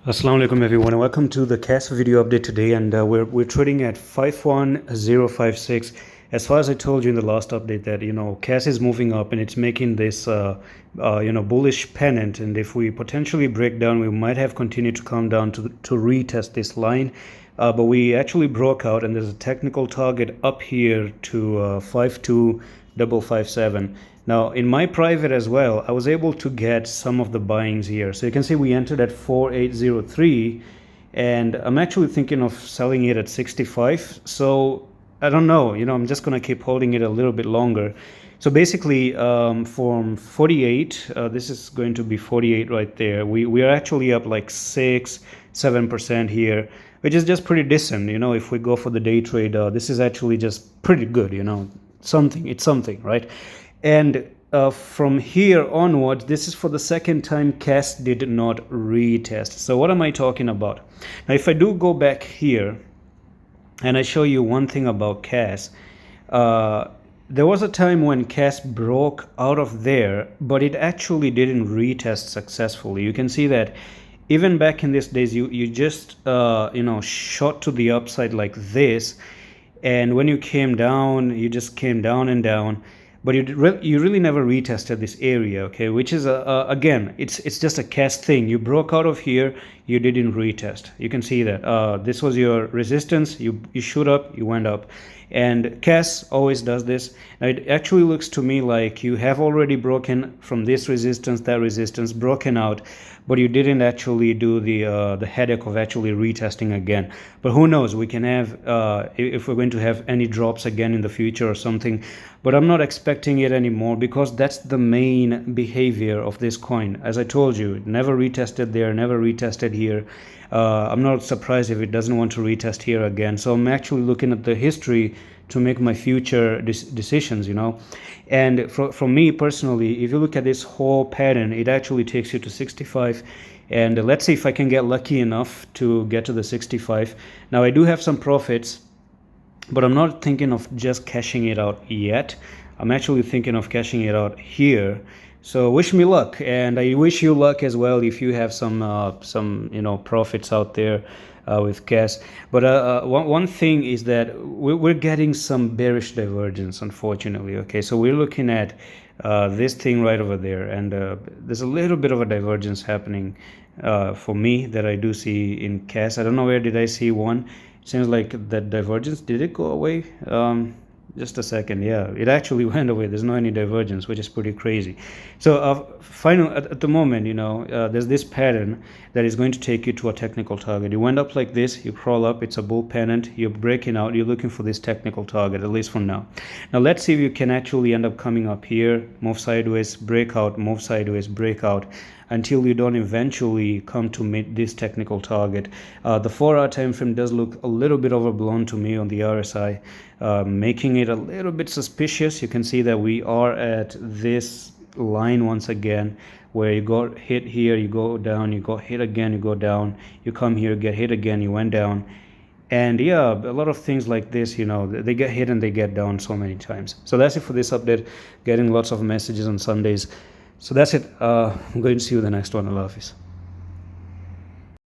Assalamu alaikum everyone, and welcome to the Kaspa video update today. And we're trading at 51056. As far as I told you in the last update that Kaspa is moving up and it's making this bullish pennant, and if we potentially break down, we might have continued to come down to retest this line, but we actually broke out, and there's a technical target up here to 52557. Now in my private as well, I was able to get some of the buyings here. So you can see we entered at 4803, and I'm actually thinking of selling it at 65. So I don't know, I'm just going to keep holding it a little bit longer. So basically from 48, this is going to be 48 right there. We are actually up like 6-7% here, which is just pretty decent. If we go for the day trade, this is actually just pretty good. It's something, right? And from here onwards, this is for the second time Kaspa did not retest. So what am I talking about? Now if I do go back here and I show you one thing about Kaspa, there was a time when Kaspa broke out of there, but it actually didn't retest successfully. You can see that even back in these days, you just shot to the upside like this, and when you came down, you just came down and down, but you really never retested this area, okay? Which is again, it's just a Kaspa thing. You broke out of here, you didn't retest. You can see that this was your resistance. You shoot up, you went up, and Kaspa always does this. Now it actually looks to me like you have already broken from this resistance, that resistance, broken out, but you didn't actually do the headache of actually retesting again. But who knows, we can have if we're going to have any drops again in the future or something, but I'm not expecting it anymore, because that's the main behavior of this coin. As I told you, never retested there, never retested here. I'm not surprised if it doesn't want to retest here again. So I'm actually looking at the history to make my future decisions, and for me personally, if you look at this whole pattern, it actually takes you to 65, and let's see if I can get lucky enough to get to the 65. Now I do have some profits, but I'm not thinking of just cashing it out yet. I'm actually thinking of cashing it out here. So wish me luck, and I wish you luck as well if you have some profits out there with Kaspa. But one thing is that we're getting some bearish divergence, unfortunately. Okay, so we're looking at this thing right over there, and there's a little bit of a divergence happening for me that I do see in Kaspa. I don't know where did I see one. It seems like that divergence, did it go away? Just a second. Yeah, it actually went away. There's no any divergence, which is pretty crazy. So at the moment, there's this pattern that is going to take you to a technical target. You went up like this, you crawl up, it's a bull pennant, you're breaking out, you're looking for this technical target, at least for now. Now let's see if you can actually end up coming up here, move sideways, break out, move sideways, break out, until you don't eventually come to meet this technical target. The 4-hour time frame does look a little bit overblown to me on the RSI, making it a little bit suspicious. You can see that we are at this line once again, where you got hit here, you go down, you got hit again, you go down, you come here, get hit again, you went down. And yeah, a lot of things like this, they get hit and they get down so many times. So that's it for this update. Getting lots of messages on Sundays. So that's it. I'm going to see you in the next one. Allah Hafiz.